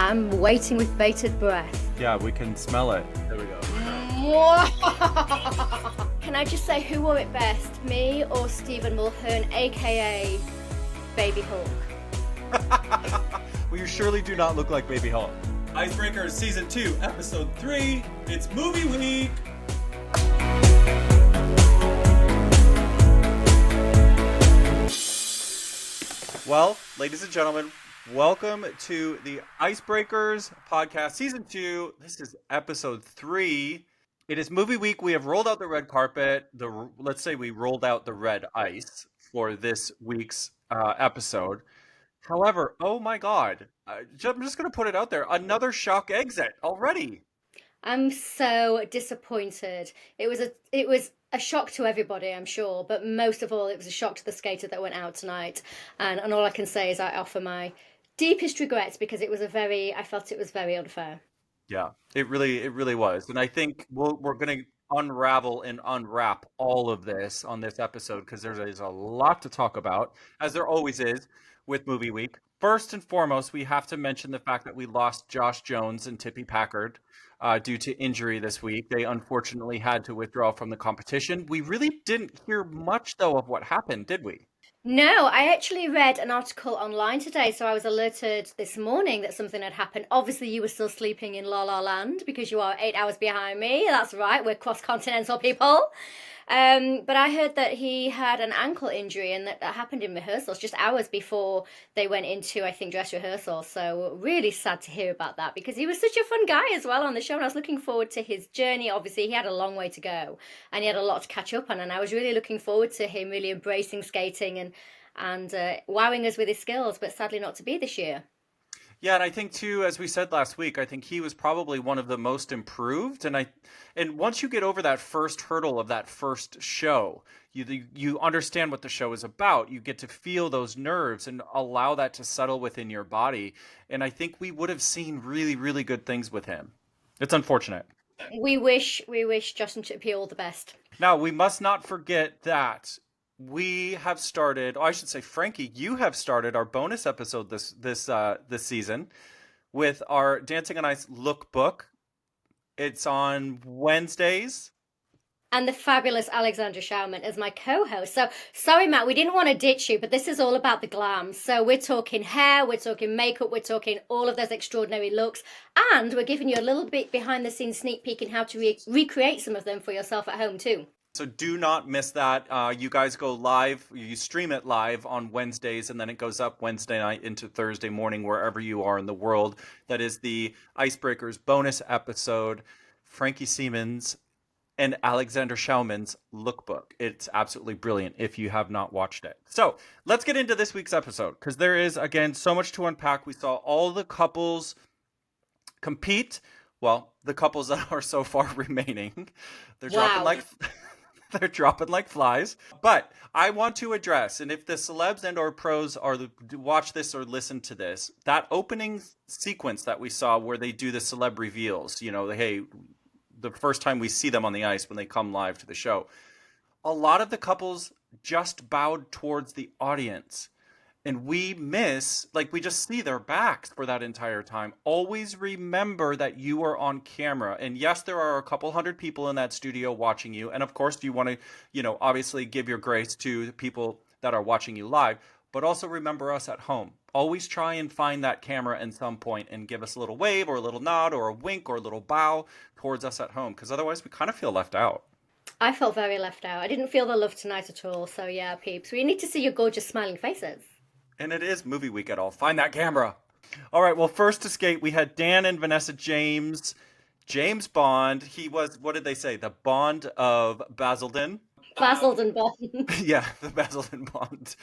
I'm waiting with bated breath. Yeah, we can smell it. There we go. Can I just say who wore it best, me or Stephen Mulhern, aka Baby Hulk? Well, you surely do not look like Baby Hulk. Icebreakers Season 2, Episode 3. It's Movie Week! Well, ladies and gentlemen, welcome to the Icebreakers Podcast Season 2. This is Episode 3. It is Movie Week. We have rolled out the red carpet. Let's say we rolled out the red ice for this week's episode. However, oh my God, I'm just going to put it out there. Another shock exit already. I'm so disappointed. It was a shock to everybody, I'm sure, but most of all, it was a shock to the skater that went out tonight. And all I can say is I offer my deepest regrets because I felt it was very unfair. Yeah, it really was. And I think we're going to unravel and unwrap all of this on this episode because there's a lot to talk about, as there always is with Movie Week. First and foremost, we have to mention the fact that we lost Josh Jones and Tippy Packard due to injury this week. They unfortunately had to withdraw from the competition. We really didn't hear much, though, of what happened, did we? No, I actually read an article online today, so I was alerted this morning that something had happened. Obviously, you were still sleeping in La La Land because you are 8 hours behind me. That's right, we're cross-continental people. But I heard that he had an ankle injury and that happened in rehearsals just hours before they went into, I think, dress rehearsal. So really sad to hear about that because he was such a fun guy as well on the show. And I was looking forward to his journey. Obviously, he had a long way to go and he had a lot to catch up on. And I was really looking forward to him really embracing skating and wowing us with his skills, but sadly not to be this year. Yeah, and I think too, as we said last week, I think he was probably one of the most improved. And once you get over that first hurdle of that first show, you understand what the show is about. You get to feel those nerves and allow that to settle within your body. And I think we would have seen really, really good things with him. It's unfortunate. We wish Justin Chippy all the best. Now, we must not forget that we have started, I should say, Frankie, you have started our bonus episode this season with our Dancing on Ice lookbook. It's on Wednesdays. And the fabulous Alexandra Schauman as my co-host. So, sorry, Matt, we didn't want to ditch you, but this is all about the glam. So we're talking hair, we're talking makeup, we're talking all of those extraordinary looks, and we're giving you a little bit behind-the-scenes sneak peek in how to recreate some of them for yourself at home, too. So do not miss that. You guys go live, you stream it live on Wednesdays, and then it goes up Wednesday night into Thursday morning, wherever you are in the world. That is the Icebreakers bonus episode, Frankie Siemens and Alexander Schauman's lookbook. It's absolutely brilliant if you have not watched it. So let's get into this week's episode, because there is, again, so much to unpack. We saw all the couples compete. Well, the couples that are so far remaining. They're dropping like... They're dropping like flies. But I want to address, and if the celebs and or pros watch this or listen to this, that opening sequence that we saw where they do the celeb reveals, hey, the first time we see them on the ice when they come live to the show, a lot of the couples just bowed towards the audience. And we just see their backs for that entire time. Always remember that you are on camera. And yes, there are a couple hundred people in that studio watching you. And of course, you want to, obviously give your grace to the people that are watching you live. But also remember us at home. Always try and find that camera at some point and give us a little wave or a little nod or a wink or a little bow towards us at home. Because otherwise, we kind of feel left out. I felt very left out. I didn't feel the love tonight at all. So yeah, peeps, we need to see your gorgeous smiling faces. And it is Movie Week at all. Find that camera. All right, well, first to skate, we had Dan and Vanessa James. James Bond. He was, what did they say? The Bond of Basildon. Basildon Bond. Yeah, the Basildon Bond.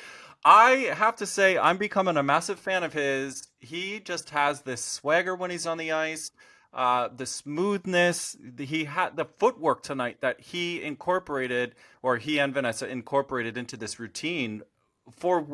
I have to say, I'm becoming a massive fan of his. He just has this swagger when he's on the ice. The smoothness. He had the footwork tonight that he incorporated, or he and Vanessa incorporated into this routine for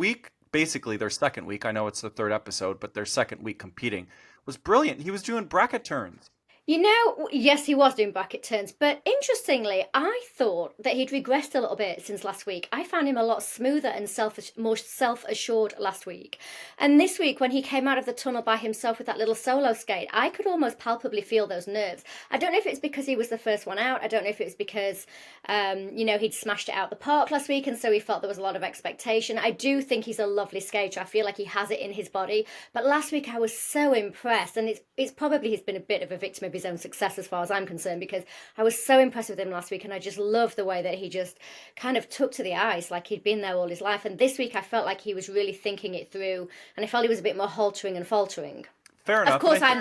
basically their second week. I know it's the third episode, but their second week competing was brilliant. He was doing bracket turns. You know, yes, he was doing bracket turns, but interestingly, I thought that he'd regressed a little bit since last week. I found him a lot smoother and more self-assured last week. And this week, when he came out of the tunnel by himself with that little solo skate, I could almost palpably feel those nerves. I don't know if it's because he was the first one out. I don't know if it was because, he'd smashed it out the park last week, and so he felt there was a lot of expectation. I do think he's a lovely skater. I feel like he has it in his body. But last week, I was so impressed, and it's probably he's been a bit of a victim of his own success as far as I'm concerned, because I was so impressed with him last week, and I just love the way that he just kind of took to the ice like he'd been there all his life. And this week I felt like he was really thinking it through, and I felt he was a bit more haltering and faltering. Fair Of enough. And course, I am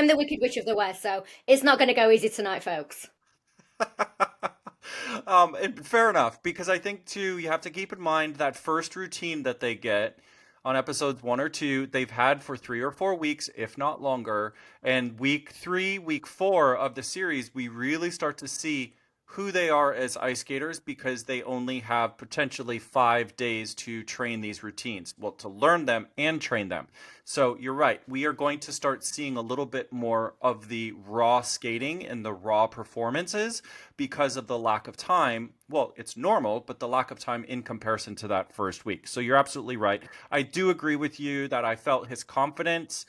the Wicked Witch of the West, so it's not going to go easy tonight, folks. and fair enough, because I think too, you have to keep in mind that first routine that they get on episodes 1 or 2, they've had for 3 or 4 weeks, if not longer. And week 3, week 4 of the series, we really start to see who they are as ice skaters because they only have potentially 5 days to train these routines. Well, to learn them and train them. So you're right. We are going to start seeing a little bit more of the raw skating and the raw performances because of the lack of time. Well, it's normal, but the lack of time in comparison to that first week. So you're absolutely right. I do agree with you that I felt his confidence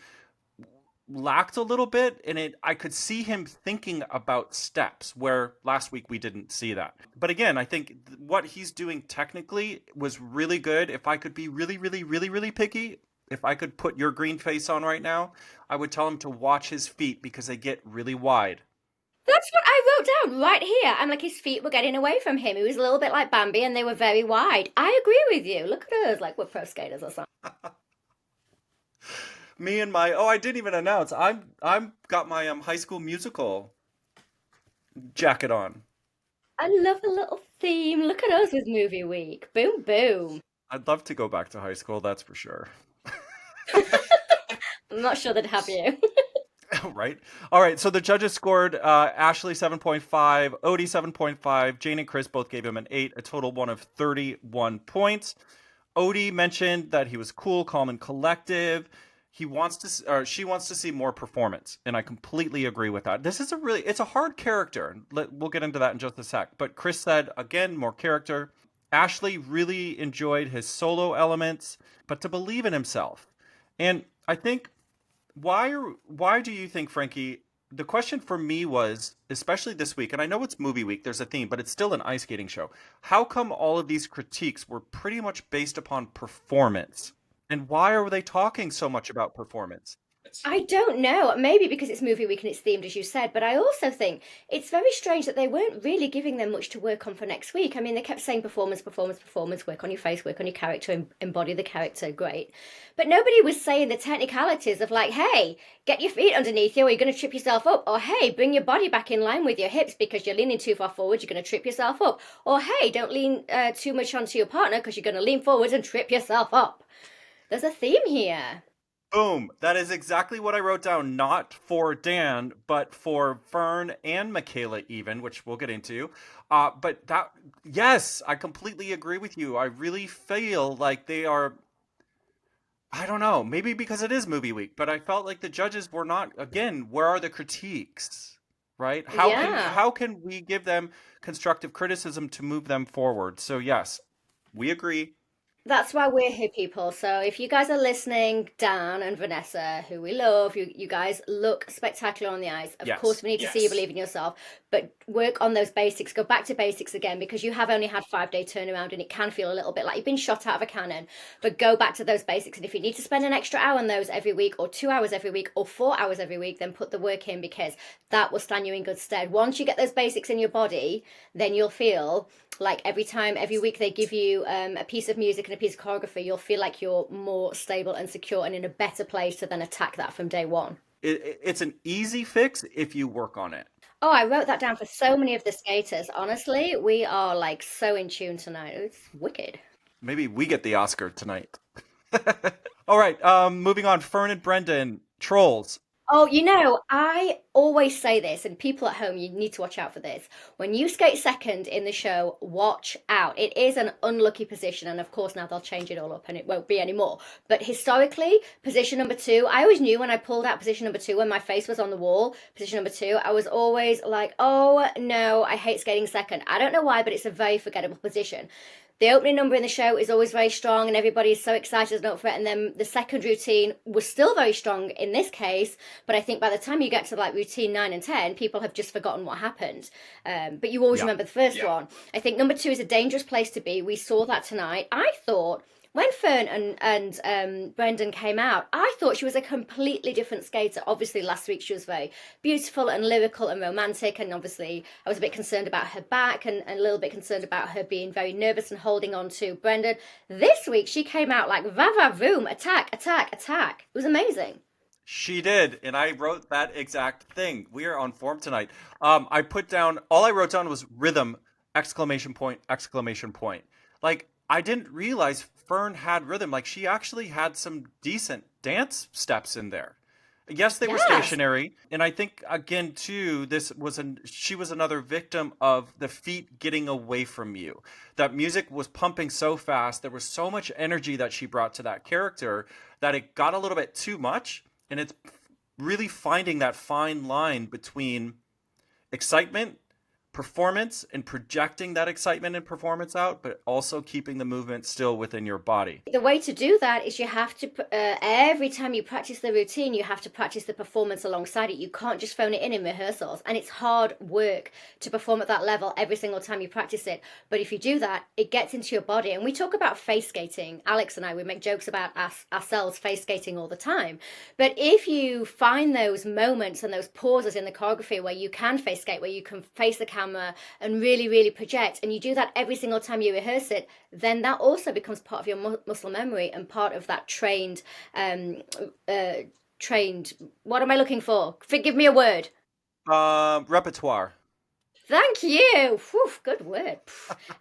lacked a little bit, and it I could see him thinking about steps where last week we didn't see that. But again, I think what he's doing technically was really good. If I could be really really really really picky, if I could put your green face on right now, I would tell him to watch his feet because they get really wide. That's what I wrote down right here. I'm like, his feet were getting away from him. He was a little bit like Bambi, and they were very wide. I agree with you. Look at us, like we're pro skaters or something. Me and my I didn't even announce. I'm got my High School Musical jacket on. I love a little theme. Look at us with movie week. Boom, boom. I'd love to go back to high school, that's for sure. I'm not sure they'd have you. Right? All right. So the judges scored Ashley 7.5, Odie 7.5, Jane and Chris both gave him an 8, a total one of 31 points. Odie mentioned that he was cool, calm, and collective. He wants to, or she wants to see more performance, and I completely agree with that. This is it's a hard character. We'll get into that in just a sec. But Chris said again, more character. Ashley really enjoyed his solo elements, but to believe in himself. And I think why do you think, Frankie? The question for me was, especially this week, and I know it's movie week, there's a theme, but it's still an ice skating show. How come all of these critiques were pretty much based upon performance? And why are they talking so much about performance? I don't know. Maybe because it's movie week and it's themed, as you said, but I also think it's very strange that they weren't really giving them much to work on for next week. I mean, they kept saying performance, performance, performance, work on your face, work on your character, embody the character, great. But nobody was saying the technicalities of like, hey, get your feet underneath you or you're going to trip yourself up. Or hey, bring your body back in line with your hips because you're leaning too far forward, you're going to trip yourself up. Or hey, don't lean too much onto your partner because you're going to lean forward and trip yourself up. There's a theme here. Boom. That is exactly what I wrote down, not for Dan, but for Fern and Michaela, even, which we'll get into. But that, yes, I completely agree with you. I really feel like they are, I don't know, maybe because it is movie week, but I felt like the judges were not, again, where are the critiques? Right? Yeah. How can we give them constructive criticism to move them forward? So yes, we agree. That's why we're here, people. So if you guys are listening, Dan and Vanessa, who we love, you guys look spectacular on the ice. Of course, Yes. we need to see you believe in yourself, but work on those basics. Go back to basics again because you have only had 5 day turnaround and it can feel a little bit like you've been shot out of a cannon. But go back to those basics. And if you need to spend an extra hour on those every week, or 2 hours every week, or 4 hours every week, then put the work in because that will stand you in good stead. Once you get those basics in your body, then you'll feel like every week they give you a piece of music and a piece of choreography, you'll feel like you're more stable and secure and in a better place to then attack that from day one. It's an easy fix if you work on it. Oh, I wrote that down for so many of the skaters. Honestly, we are like so in tune tonight. It's wicked. Maybe we get the Oscar tonight. All right, moving on. Fern and Brendan, Trolls. Oh, I always say this, and people at home, you need to watch out for this. When you skate second in the show, watch out. It is an unlucky position, and of course, now they'll change it all up and it won't be anymore. But historically, position number two, I always knew when I pulled out position number two, when my face was on the wall, position number two, I was always like, oh no, I hate skating second. I don't know why, but it's a very forgettable position. The opening number in the show is always very strong and everybody is so excited and up for it. And then the second routine was still very strong in this case. But I think by the time you get to like routine 9 and 10, people have just forgotten what happened. But you always Yeah. remember the first one. I think number two is a dangerous place to be. We saw that tonight. I thought when Fern and Brendan came out, I thought she was a completely different skater. Obviously, last week she was very beautiful and lyrical and romantic, and obviously I was a bit concerned about her back and a little bit concerned about her being very nervous and holding on to Brendan. This week she came out like va va voom, attack, attack, attack. It was amazing. She did, and I wrote that exact thing. We are on form tonight. I put down all I wrote down was rhythm, exclamation point, exclamation point. Like I didn't realize Fern had rhythm. Like she actually had some decent dance steps in there. Yes, they were Yes. stationary, and I think again too, this was she was another victim of the feet getting away from you. That music was pumping so fast, there was so much energy that she brought to that character that it got a little bit too much, and it's really finding that fine line between excitement, performance, and projecting that excitement and performance out, but also keeping the movement still within your body. The way to do that is you have to every time you practice the routine, you have to practice the performance alongside it. You can't just phone it in rehearsals, and it's hard work to perform at that level every single time you practice it. But if you do that, it gets into your body. And we talk about face skating. Alex and I, we make jokes about ourselves face skating all the time. But if you find those moments and those pauses in the choreography where you can face skate, where you can face the camera and really, really project, and you do that every single time you rehearse it, then that also becomes part of your muscle memory and part of that trained. What am I looking for? Give me a word. Repertoire. Thank you. Whew, good word.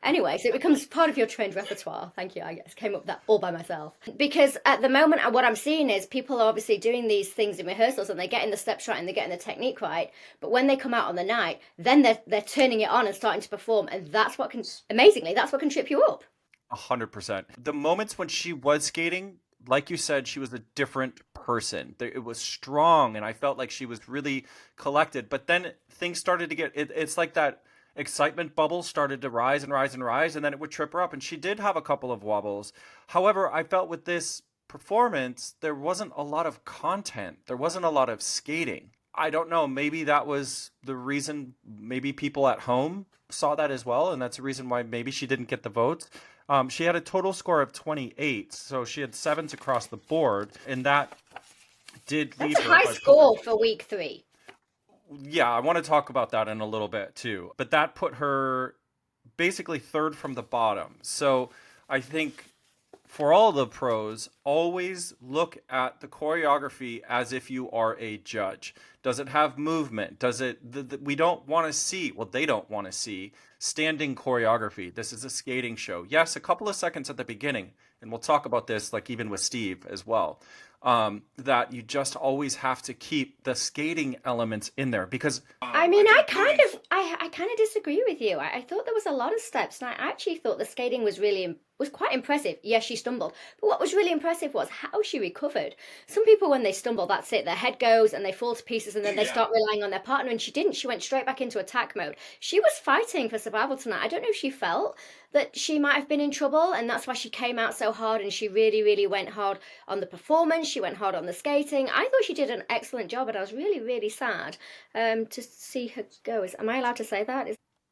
Anyway, so it becomes part of your trained repertoire. Thank you. I guess came up with that all by myself. Because at the moment, what I'm seeing is people are obviously doing these things in rehearsals and they're getting the steps right and they're getting the technique right. But when they come out on the night, then they're turning it on and starting to perform, and that's what can amazingly that's what can trip you up. 100%. The moments when she was skating, like you said, she was a different person. It was strong, and I felt like she was really collected. But then things started to it's like that excitement bubble started to rise and rise and rise, and then it would trip her up. And she did have a couple of wobbles. However, I felt with this performance, there wasn't a lot of content, there wasn't a lot of skating. I don't know. Maybe that was the reason. Maybe people at home saw that as well, and that's the reason why maybe she didn't get the votes. She had a total score of 28, so she had sevens across the board, and that did That's leave a her high by put her. score for week three. Yeah, I want to talk about that in a little bit too, but that put her basically third from the bottom. So I think for all the pros, always look at the choreography as if you are a judge. Does it have movement? Does it? We don't want to see. Well, they don't want to see standing choreography. This is a skating show. Yes, a couple of seconds at the beginning, and we'll talk about this, like even with Steve as well. That you just always have to keep the skating elements in there because I mean, I kind of disagree with you. I thought there was a lot of steps, and I actually thought the skating was was quite impressive. Yes, she stumbled, but what was really impressive was how she recovered. Some people, when they stumble, that's it. Their head goes and they fall to pieces, and then they start relying on their partner. And she didn't. She went straight back into attack mode. She was fighting for survival tonight. I don't know if she felt that she might have been in trouble, and that's why she came out so hard. And she really, really went hard on the performance. She went hard on the skating. I thought she did an excellent job, and I was really, really sad to see her go. Am I allowed to say that?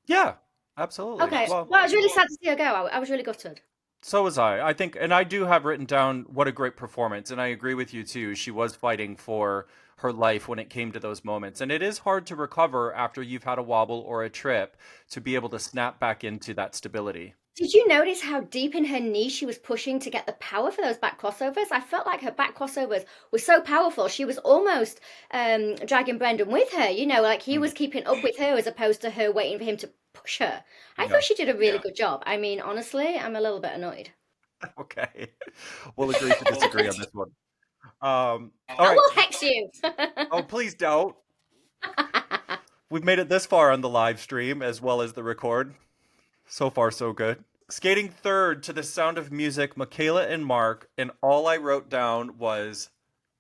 yeah, absolutely. Okay. Well, Well, I was really sad to see her go. I was really gutted. so was I. I think, and I do have written down what a great performance, and I agree with you too. She was fighting for her life when it came to those moments, and it is hard to recover after you've had a wobble or a trip to be able to snap back into that stability. Did you notice how deep in her knee she was pushing to get the power for those back crossovers? I felt like her back crossovers were so powerful. She was almost dragging Brendan with her, like he Mm. was keeping up with her as opposed to her waiting for him to push her. I Yeah. thought she did a really good job. I mean, honestly, I'm a little bit annoyed. Okay. We'll agree to disagree on this one. All I right. will hex you. Oh, please don't. We've made it this far on the live stream as well as the record. So far, so good. Skating third to the sound of music, Michaela and Mark, and all I wrote down was,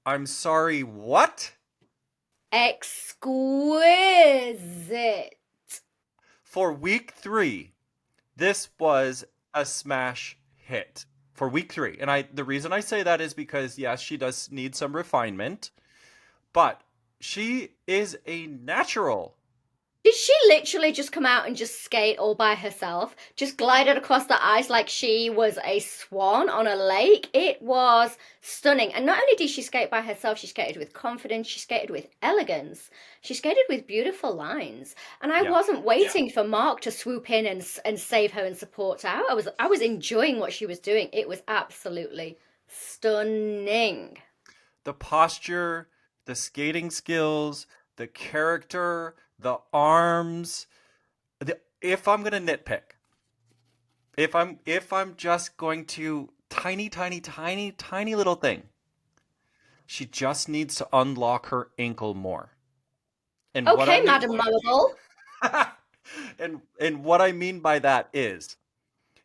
I'm sorry, what? Exquisite. For week 3, this was a smash hit. For week 3. And the reason I say that is because, yes, she does need some refinement, but she is a natural. Did she literally just come out and just skate all by herself? Just glided across the ice like she was a swan on a lake? It was stunning. And not only did she skate by herself, she skated with confidence, she skated with elegance, she skated with beautiful lines. And I Yeah. wasn't waiting for Mark to swoop in and save her and support her out. I was enjoying what she was doing. It was absolutely stunning. The posture, the skating skills, the character, the arms. If I'm gonna nitpick, if I'm just going to tiny little thing, she just needs to unlock her ankle more. And what I Okay, mean Madam Marble. and what I mean by that is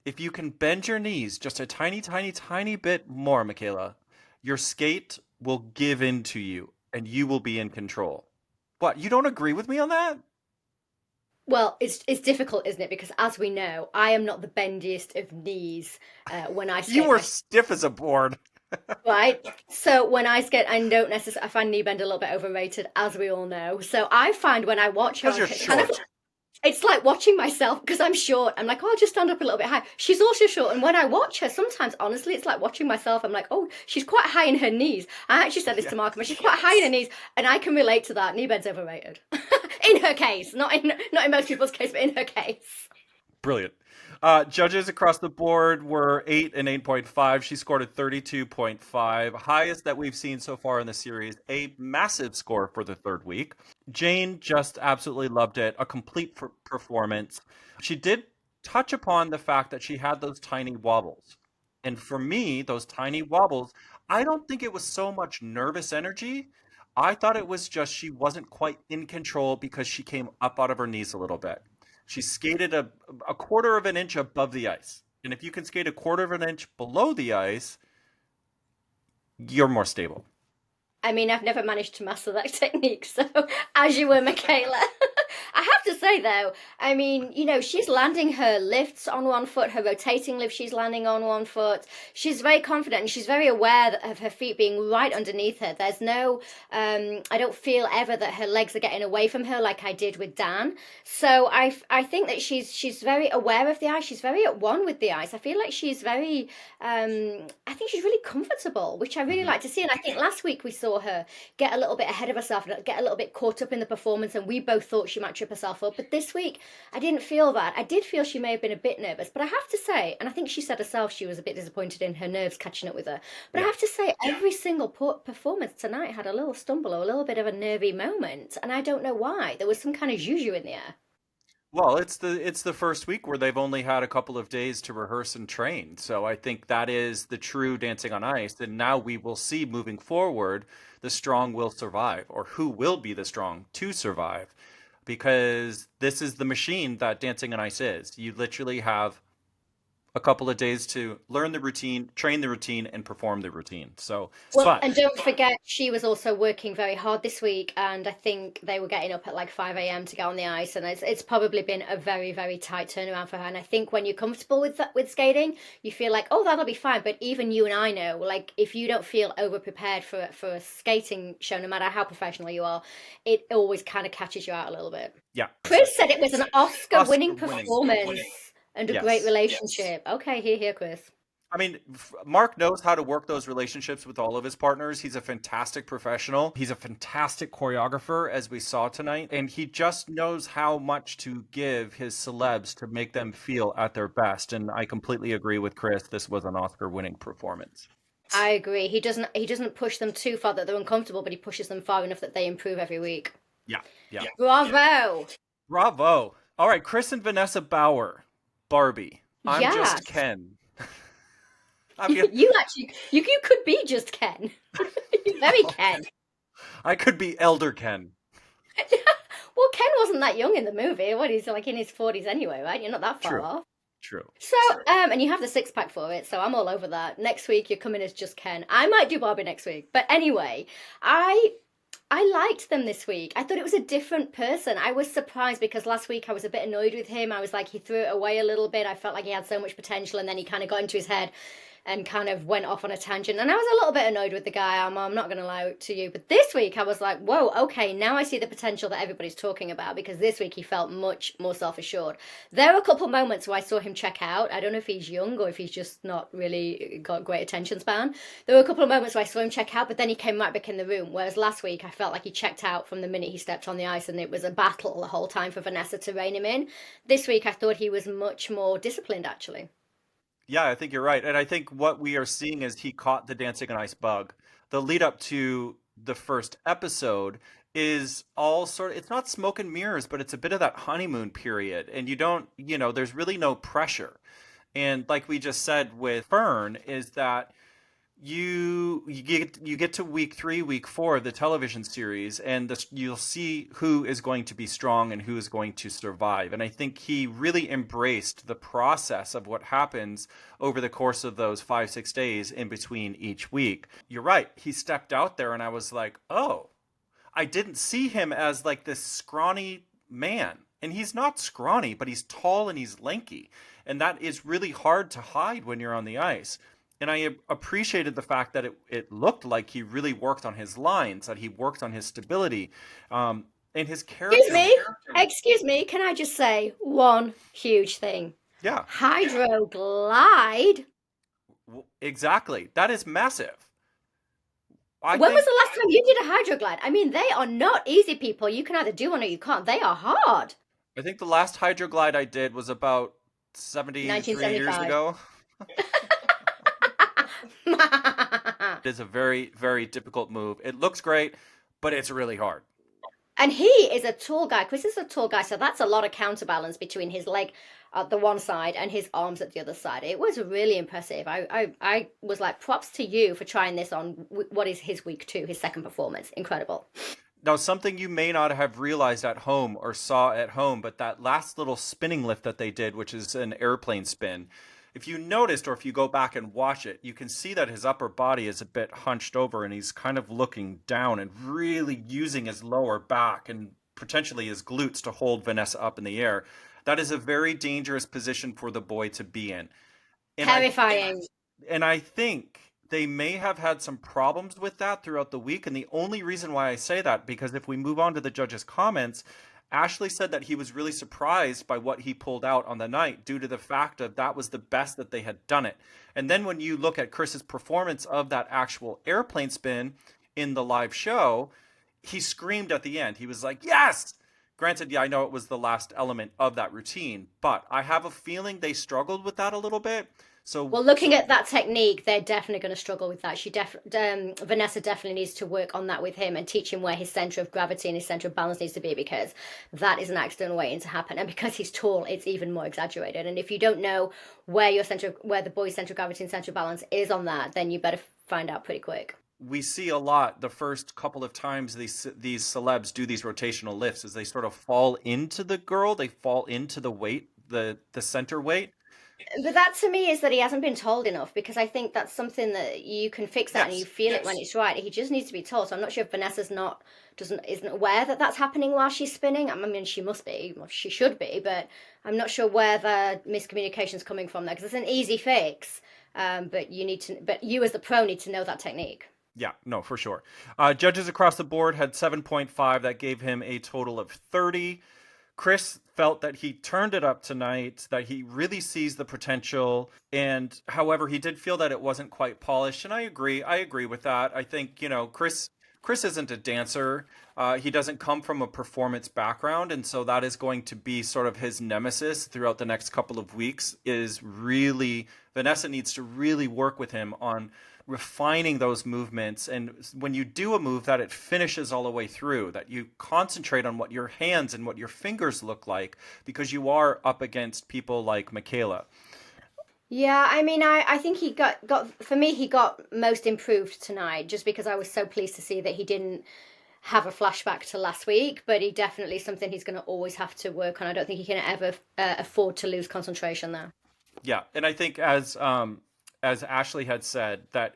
if you can bend your knees just a tiny bit more, Michaela, your skate will give in to you and you will be in control. What, you don't agree with me on that? Well, it's difficult, isn't it? Because as we know, I am not the bendiest of knees when I You skate were my stiff as a board. right. So when I skate, I don't necessarily. I find knee bend a little bit overrated, as we all know. So I find when I watch her, Because you're it's kind of short. it's like watching myself because I'm short. I'm like, oh, I'll just stand up a little bit high. She's also short, and when I watch her, sometimes honestly, it's like watching myself. I'm like, oh, she's quite high in her knees. I actually said this to Markham, she's quite high in her knees, and I can relate to that. Knee bend's overrated. In her case, not in most people's case, but in her case. Brilliant. Judges across the board were 8 and 8.5. She scored a 32.5, highest that we've seen so far in the series. A massive score for the third week. Jane just absolutely loved it. A complete performance. She did touch upon the fact that she had those tiny wobbles. And for me, those tiny wobbles, I don't think it was so much nervous energy. I thought it was just she wasn't quite in control because she came up out of her knees a little bit. She skated a quarter of an inch above the ice. And if you can skate a quarter of an inch below the ice, you're more stable. I mean, I've never managed to master that technique, so as you were, Michaela. I have to say, though, I mean, she's landing her lifts on one foot, her rotating lift, she's landing on one foot. She's very confident and she's very aware of her feet being right underneath her. There's no, I don't feel ever that her legs are getting away from her like I did with Dan. So I think that she's very aware of the ice. She's very at one with the ice. I feel like she's very, I think she's really comfortable, which I really Mm-hmm. like to see. And I think last week we saw her get a little bit ahead of herself and get a little bit caught up in the performance, and we both thought she might trip herself up. But this week, I didn't feel that. I did feel she may have been a bit nervous, but I have to say, and I think she said herself she was a bit disappointed in her nerves catching up with her. But I Yeah. have to say, every single performance tonight had a little stumble or a little bit of a nervy moment, and I don't know why. There was some kind of juju in the air. Well, it's the first week where they've only had a couple of days to rehearse and train. So I think that is the true dancing on ice. And now we will see moving forward, the strong will survive, or who will be the strong to survive, because this is the machine that dancing on ice is. You literally have a couple of days to learn the routine, train the routine, and perform the routine. So, Well, but and don't forget, she was also working very hard this week, and I think they were getting up at like 5 a.m. to get on the ice, and it's probably been a very, very tight turnaround for her. And I think when you're comfortable with that, with skating, you feel like, oh, that'll be fine. But even you and I know, like, if you don't feel over prepared for a skating show, no matter how professional you are, it always kind of catches you out a little bit. yeah, Chris said it was an Oscar-winning Oscar winning. performance and a great Yes. relationship. Okay, here, Chris. I mean, Mark knows how to work those relationships with all of his partners. He's a fantastic professional. He's a fantastic choreographer, as we saw tonight. And he just knows how much to give his celebs to make them feel at their best. And I completely agree with Chris. This was an Oscar-winning performance. I agree. He doesn't push them too far that they're uncomfortable, but he pushes them far enough that they improve every week. Yeah, yeah. Bravo. Bravo. All right, Chris and Vanessa Bauer, Barbie. I'm Yes. just Ken. I mean, You could be just Ken. You're very Ken. I could be Elder Ken. Well, Ken wasn't that young in the movie. What, he's like in his 40s anyway, right? You're not that far True, off. true. So, and you have the six pack for it, so I'm all over that. Next week you're coming as just Ken. I might do Barbie next week, but anyway, I I liked them this week. I thought it was a different person. I was surprised because last week I was a bit annoyed with him. I was like, he threw it away a little bit. I felt like he had so much potential, and then he kind of got into his head and kind of went off on a tangent. And I was a little bit annoyed with the guy. I'm not going to lie to you. But this week I was like, whoa, okay, now I see the potential that everybody's talking about, because this week he felt much more self assured. There were a couple moments where I saw him check out. I don't know if he's young or if he's just not really got great attention span. There were a couple of moments where I saw him check out, but then he came right back in the room. Whereas last week I felt like he checked out from the minute he stepped on the ice, and it was a battle the whole time for Vanessa to rein him in. This week I thought he was much more disciplined, actually. Yeah, I think you're right. And I think what we are seeing is he caught the dancing on ice bug. The lead up to the first episode is all sort of, it's not smoke and mirrors, but it's a bit of that honeymoon period. And you don't, there's really no pressure. And like we just said with Fern, is that you get to week 3, week 4 of the television series, and you'll see who is going to be strong and who is going to survive. And I think he really embraced the process of what happens over the course of those 5-6 days in between each week. You're right. He stepped out there, and I was like, oh, I didn't see him as like this scrawny man. And he's not scrawny, but he's tall and he's lanky. And that is really hard to hide when you're on the ice. And I appreciated the fact that it looked like he really worked on his lines, that he worked on his stability, and his Excuse character. me. Excuse me. Can I just say one huge thing? Yeah, Hydroglide. exactly. That is massive. I When was think the last time you did a hydroglide? I mean, they are not easy, people. You can either do one or you can't. They are hard. I think the last hydroglide I did was about 73 years 1975. ago. It is a very, very difficult move. It looks great, but it's really hard. And he is a tall guy. Chris is a tall guy, so that's a lot of counterbalance between his leg at the one side and his arms at the other side. It was really impressive. I was like, props to you for trying this on what is his week 2, his second performance. Incredible. Now, something you may not have realized at home or saw at home, but that last little spinning lift that they did, which is an airplane spin, if you noticed or if you go back and watch it, you can see that his upper body is a bit hunched over and he's kind of looking down and really using his lower back and potentially his glutes to hold Vanessa up in the air. That is a very dangerous position for the boy to be in. And I Terrifying. and I think they may have had some problems with that throughout the week. And the only reason why I say that, because if we move on to the judges' comments, Ashley said that he was really surprised by what he pulled out on the night due to the fact of that was the best that they had done it. And then when you look at Chris's performance of that actual airplane spin in the live show, he screamed at the end. He was like, yes! Granted, yeah, I know it was the last element of that routine, but I have a feeling they struggled with that a little bit. So Well, looking at that technique, they're definitely going to struggle with that. Vanessa definitely needs to work on that with him and teach him where his center of gravity and his center of balance needs to be, because that is an accident waiting to happen. And because he's tall, it's even more exaggerated. And if you don't know where the boy's center of gravity and center of balance is on that, then you better find out pretty quick. we see a lot the first couple of times these celebs do these rotational lifts is they sort of fall into the girl, they fall into the weight, the center weight. But that to me is that he hasn't been told enough, because I think that's something that you can fix that and you Yes, feel it when it's right. He just needs to be told. So I'm not sure if Vanessa's not doesn't isn't aware that that's happening while she's spinning. I mean, she must be, well, she should be, but I'm not sure where the miscommunication's coming from there, because it's an easy fix. But you as the pro need to know that technique. yeah, no, for sure. Judges across the board had 7.5. That gave him a total of 30. Chris felt that he turned it up tonight, that he really sees the potential. And however, he did feel that it wasn't quite polished. And I agree. I agree with that. I think, Chris isn't a dancer. He doesn't come from a performance background. And so that is going to be sort of his nemesis throughout the next couple of weeks. Is really, Vanessa needs to really work with him on refining those movements, and when you do a move, that it finishes all the way through, that you concentrate on what your hands and what your fingers look like, because you are up against people like Michaela. Yeah, I mean, I think he got for me he got most improved tonight just because I was so pleased to see that he didn't have a flashback to last week, but he definitely something he's going to always have to work on. I don't think he can ever afford to lose concentration there. Yeah, and I think as Ashley had said that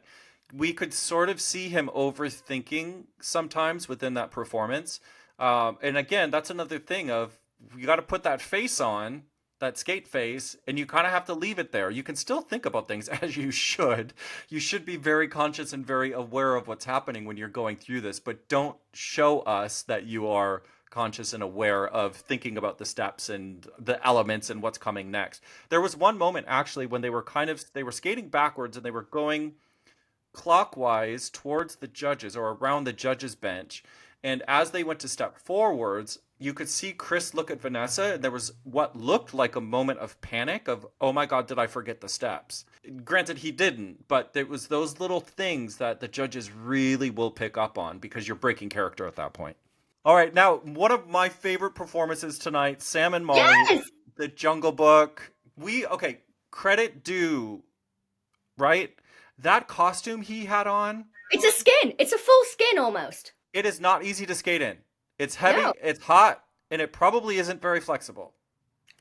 we could sort of see him overthinking sometimes within that performance. And again, that's another thing of you got to put that face on, that skate face, and you kind of have to leave it there. You can still think about things as you should. You should be very conscious and very aware of what's happening when you're going through this, but don't show us that you are conscious and aware of thinking about the steps and the elements and what's coming next. There was one moment actually when they were skating backwards and they were going clockwise towards the judges or around the judges bench, and as they went to step forwards, you could see Chris look at Vanessa, and there was what looked like a moment of panic of, oh my God, did I forget the steps? Granted, he didn't, but it was those little things that the judges really will pick up on because you're breaking character at that point. All right, now one of my favorite performances tonight, Sam and Molly, Yes, the Jungle Book. Okay, credit due, right? That costume he had on, it's a skin. It's a full skin almost. it is not easy to skate in. It's heavy, No, it's hot, and it probably isn't very flexible.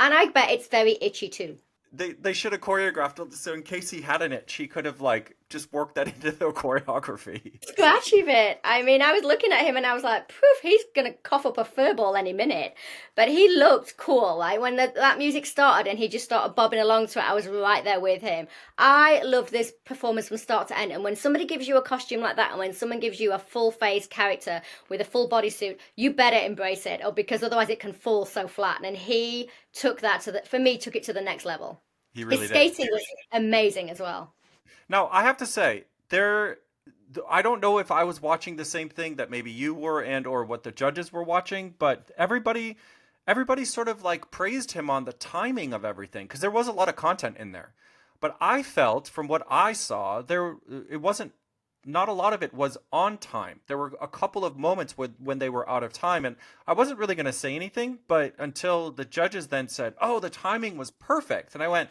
and I bet it's very itchy too. They should have choreographed it so in case he had an itch, he could have like just worked that into the choreography. Scratchy bit. I mean, I was looking at him and I was like, poof, he's gonna cough up a fur ball any minute. But he looked cool. Like when that music started and he just started bobbing along to it, I was right there with him. I love this performance from start to end. And when somebody gives you a costume like that, and when someone gives you a full face character with a full bodysuit, you better embrace it, or because otherwise it can fall so flat. And he took that for me, took it to the next level. He His really did. skating was amazing as well. Now, I have to say, I don't know if I was watching the same thing that maybe you were and or what the judges were watching, but everybody sort of like praised him on the timing of everything because there was a lot of content in there. But I felt from what I saw, there it wasn't not a lot of it was on time. There were a couple of moments when they were out of time, and I wasn't really going to say anything, but until the judges then said, "Oh, the timing was perfect," and I went,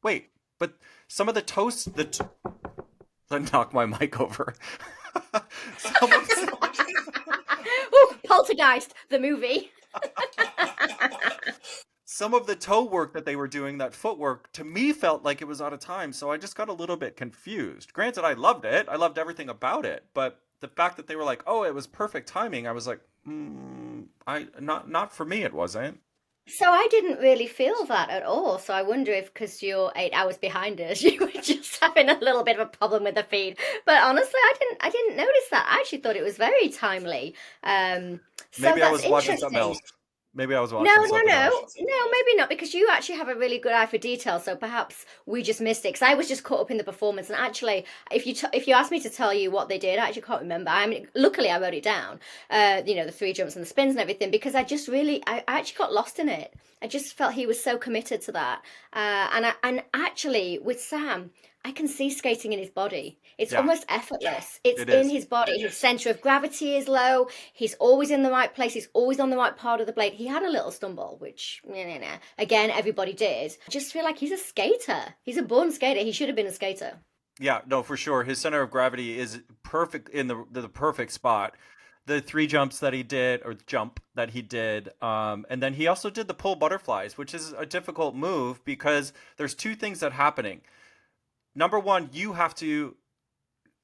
"Wait, but some of the toasts, I knocked my mic over. some of Ooh, Poltergeist, the movie. some of the toe work that they were doing, that footwork, to me felt like it was out of time. So I just got a little bit confused. Granted, I loved it. I loved everything about it. But the fact that they were like, "Oh, it was perfect timing," I was like, I not for me. It wasn't. So I didn't really feel that at all. So I wonder if because you're 8 hours behind us, you were just having a little bit of a problem with the feed. But honestly, I didn't notice that. I actually thought it was very timely. So Maybe I that's was watching something interesting. else. Maybe I was No, watching no, something no, else. no, maybe not, because you actually have a really good eye for detail. So perhaps we just missed it. Because I was just caught up in the performance, and actually, if you asked me to tell you what they did, I actually can't remember. I mean, luckily I wrote it down. The three jumps and the spins and everything, because I actually got lost in it. I just felt he was so committed to that, and actually with Sam, I can see skating in his body. It's Yeah, almost effortless. It's it in is. his body. His center of gravity is low. He's always in the right place. He's always on the right part of the blade. He had a little stumble, which, again, everybody did. I just feel like he's a skater. He's a born skater. He should have been a skater. Yeah, no, for sure. His center of gravity is perfect in the perfect spot. The three jumps that he did, or jump that he did, and then he also did the pull butterflies, which is a difficult move because there's two things that happening. Number one, you have to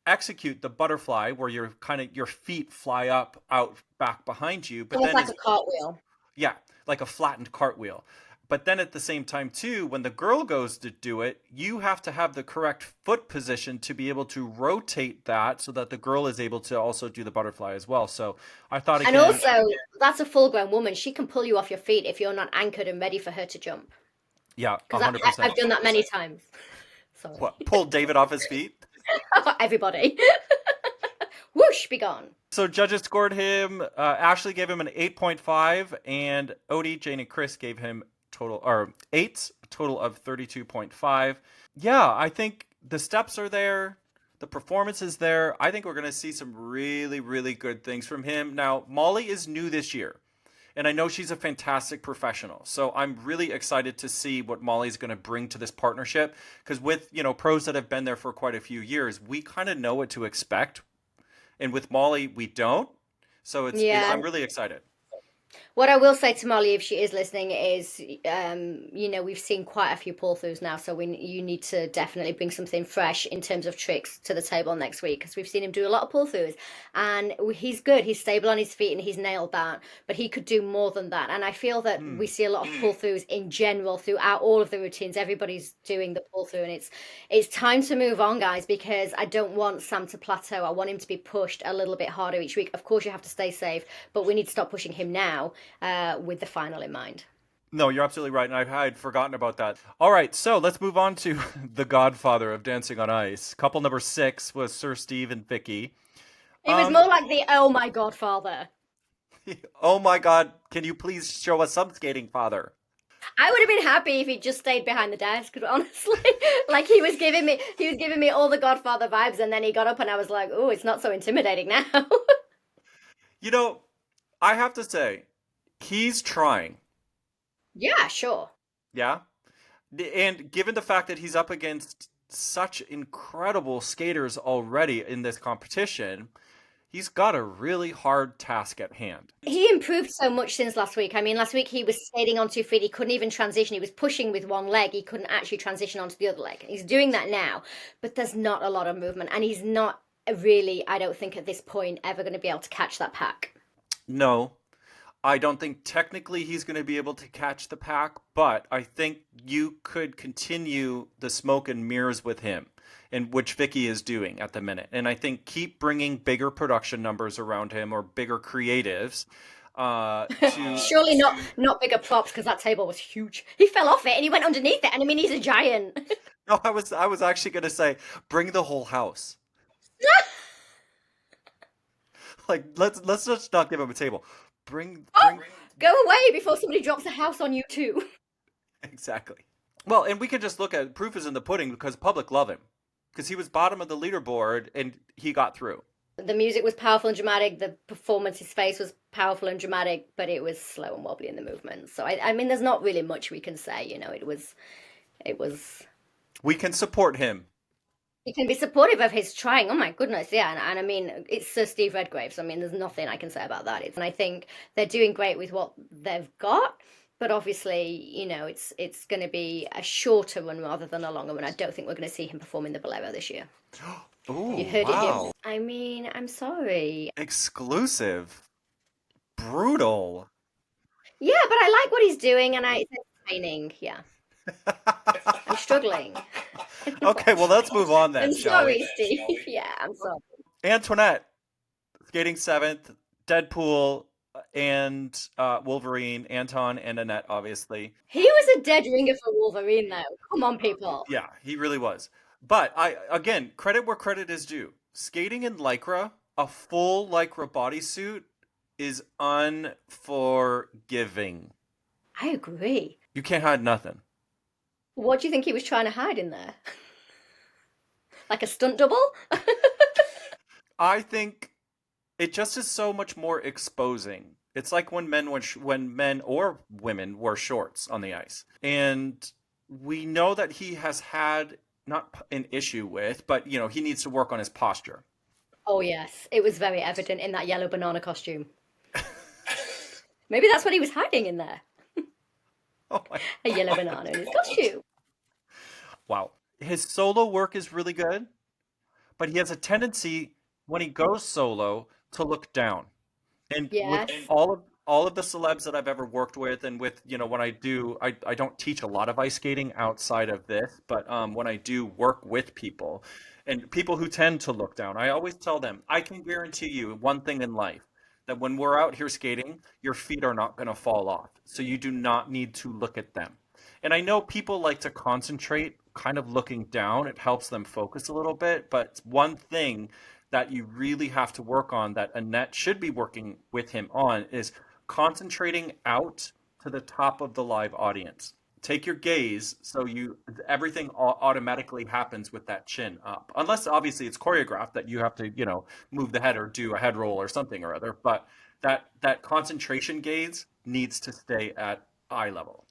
execute the butterfly where your feet fly up, out, back behind you, but Almost then like as a cartwheel. yeah, like a flattened cartwheel. But then at the same time, too, when the girl goes to do it, you have to have the correct foot position to be able to rotate that so that the girl is able to also do the butterfly as well. So I thought And again, also, that's a full-grown woman. She can pull you off your feet if you're not anchored and ready for her to jump. yeah, Because I've 100%. done that many times. Sorry. What, pulled David off his feet? Everybody. Whoosh, be gone. So judges scored him. Ashley gave him an 8.5, and Odie, Jane, and Chris gave him total or eights, a total of 32.5. Yeah, I think the steps are there. The performance is there. I think we're going to see some really, really good things from him. Now, Molly is new this year. And I know she's a fantastic professional. So I'm really excited to see what Molly's going to bring to this partnership. Because with, pros that have been there for quite a few years, we kind of know what to expect. And with Molly, we don't. So Yeah. I'm really excited. What I will say to Molly, if she is listening, is we've seen quite a few pull throughs now, so you need to definitely bring something fresh in terms of tricks to the table next week because we've seen him do a lot of pull throughs, and he's good. He's stable on his feet and he's nailed that, but he could do more than that. And I feel that we see a lot of pull throughs in general throughout all of the routines. Everybody's doing the pull through, and it's time to move on, guys, because I don't want Sam to plateau. I want him to be pushed a little bit harder each week. Of course, you have to stay safe, but we need to stop pushing him now with the final in mind. No, you're absolutely right. And I had forgotten about that. All right. So let's move on to the godfather of Dancing on Ice. Couple number 6 was Sir Steve and Vicky. He was Um, more like the oh my god father. oh my God. Can you please show us some skating, father? I would have been happy if he just stayed behind the desk, honestly. Like he was giving me all the Godfather vibes, and then he got up, and I was like, oh, it's not so intimidating now. You know, I have to say, he's trying. Yeah, sure. Yeah. And given the fact that he's up against such incredible skaters already in this competition, he's got a really hard task at hand. He improved so much since last week. I mean, last week he was skating on 2 feet. He couldn't even transition. He was pushing with one leg. He couldn't actually transition onto the other leg. He's doing that now, but there's not a lot of movement, and he's not really, I don't think at this point, ever going to be able to catch that pack. No, I don't think technically he's going to be able to catch the pack, but I think you could continue the smoke and mirrors with him, and which Vicky is doing at the minute. And I think keep bringing bigger production numbers around him or bigger creatives to. Surely not bigger props because that table was huge. He fell off it and he went underneath it. And I mean, he's a giant. No, I was actually going to say bring the whole house. Like let's just not give him a table. Bring Go away before somebody drops a house on you too. exactly. Well, and we can just look at proof is in the pudding because public love him because he was bottom of the leaderboard and he got through. The music was powerful and dramatic. The performance, his face was powerful and dramatic, but it was slow and wobbly in the movement. So I mean, there's not really much we can say. It was. We can support him. You can be supportive of his trying. Oh my goodness, yeah, and I mean, it's Sir Steve Redgraves. I mean, there's nothing I can say about that. And I think they're doing great with what they've got. But obviously, it's going to be a shorter run rather than a longer one. I don't think we're going to see him perform in the Bolero this year. Oh, You heard it here. wow. I mean, I'm sorry. Exclusive. Brutal. Yeah, but I like what he's doing, and it's entertaining. Yeah, I'm struggling. Okay, well, let's move on I'm then, shall we? sorry, Steve. Yeah, I'm sorry. Antoinette, skating 7th, Deadpool, and Wolverine, Anton and Annette, obviously. He was a dead ringer for Wolverine, though. Come on, people. Yeah, he really was. But again, credit where credit is due. Skating in Lycra, a full Lycra bodysuit, is unforgiving. I agree. You can't hide nothing. What do you think he was trying to hide in there? Like a stunt double? I think it just is so much more exposing. It's like when men or women wear shorts on the ice, and we know that he has had not an issue with, but he needs to work on his posture. Oh, yes. It was very evident in that yellow banana costume. Maybe that's what he was hiding in there. Oh my! A yellow banana in his costume. Wow, his solo work is really good, but he has a tendency when he goes solo to look down. And with Yes. all of the celebs that I've ever worked with, and with when I don't teach a lot of ice skating outside of this, but when I do work with people and people who tend to look down, I always tell them I can guarantee you one thing in life, that when we're out here skating, your feet are not going to fall off, so you do not need to look at them. And I know people like to concentrate kind of looking down, it helps them focus a little bit, but one thing that you really have to work on, that Annette should be working with him on, is concentrating out to the top of the live audience. Take your gaze so everything automatically happens with that chin up. Unless obviously it's choreographed that you have to, move the head or do a head roll or something or other. But that concentration gaze needs to stay at eye level.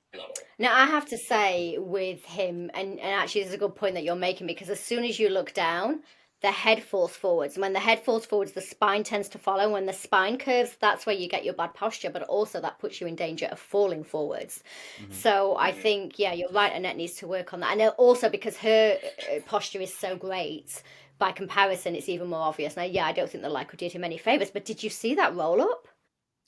Now, I have to say with him, and actually, this is a good point that you're making because as soon as you look down, the head falls forwards. And when the head falls forwards, the spine tends to follow. When the spine curves, that's where you get your bad posture, but also that puts you in danger of falling forwards. Hmm. So I think, yeah, you're right. Annette needs to work on that. And also because her posture is so great, by comparison, it's even more obvious. Now, yeah, I don't think the Lycra did him any favors, but did you see that roll up?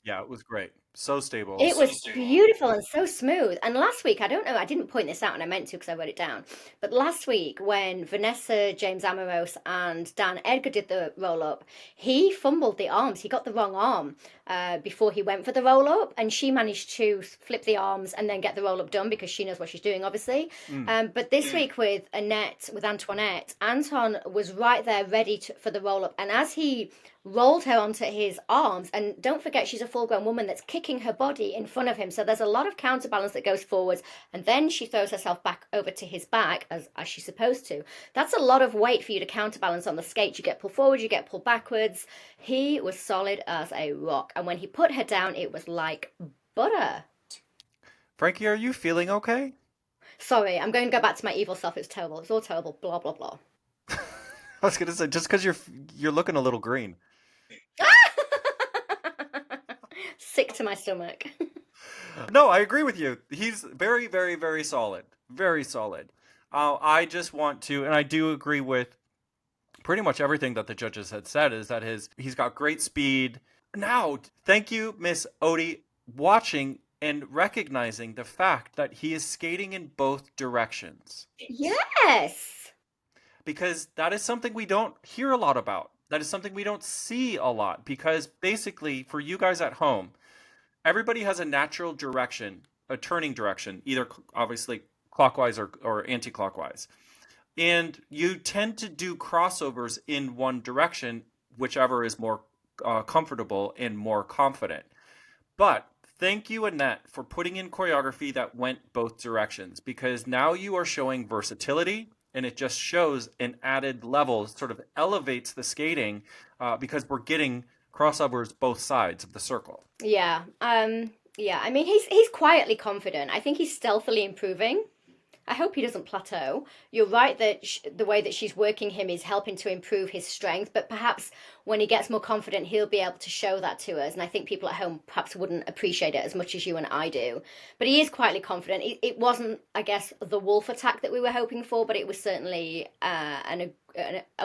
Yeah, it was great. So stable. It was beautiful and so smooth. And last week, I don't know, I didn't point this out and I meant to because I wrote it down. But last week, when Vanessa, James Amorose, and Dan Edgar did the roll up, he fumbled the arms. He got the wrong arm before he went for the roll up. And she managed to flip the arms and then get the roll up done because she knows what she's doing, obviously. Mm. But this week with Annette, with Antoinette, Anton was right there ready for the roll up. And as he rolled her onto his arms. And don't forget, she's a full grown woman that's kicking her body in front of him. So there's a lot of counterbalance that goes forwards. And then she throws herself back over to his back, as she's supposed to. That's a lot of weight for you to counterbalance on the skate. You get pulled forward, you get pulled backwards. He was solid as a rock. And when he put her down, it was like butter. Frankie, are you feeling okay? Sorry, I'm going to go back to my evil self. It's terrible. It's all terrible. Blah, blah, blah. I was gonna say just because you're looking a little green. Sick to my stomach. No, I agree with you. He's very, very, very solid. Very solid. I just want to, and I do agree with pretty much everything that the judges had said, is that he's got great speed. Now, thank you, Miss Odie, watching and recognizing the fact that he is skating in both directions. Yes. Because that is something we don't hear a lot about. That is something we don't see a lot. Because basically, for you guys at home, everybody has a natural direction, a turning direction, either obviously clockwise or anti-clockwise. And you tend to do crossovers in one direction, whichever is more comfortable and more confident. But thank you, Annette, for putting in choreography that went both directions, because now you are showing versatility and it just shows an added level, sort of elevates the skating because we're getting crossovers both sides of the circle. Yeah. Yeah. I mean, he's quietly confident. I think he's stealthily improving. I hope he doesn't plateau. You're right that the way that she's working him is helping to improve his strength, but perhaps when he gets more confident, he'll be able to show that to us. And I think people at home perhaps wouldn't appreciate it as much as you and I do. But he is quietly confident. It wasn't, I guess, the wolf attack that we were hoping for, but it was certainly a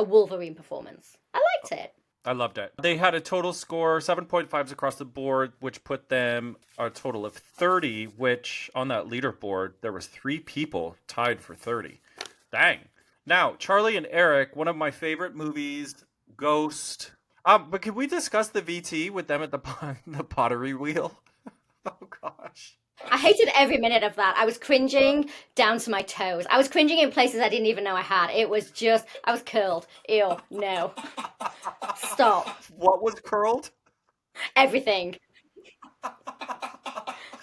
Wolverine performance. I liked it. I loved it. They had a total score, 7.5s across the board, which put them a total of 30, which on that leaderboard, there was 3 people tied for 30. Dang. Now, Charlie and Eric, one of my favorite movies, Ghost. But can we discuss the VT with them at the pottery wheel? Oh, gosh. I hated every minute of that. I was cringing down to my toes. I was cringing in places I didn't even know I had. It was just, I was curled. Ew, no. Stop. What was curled? Everything.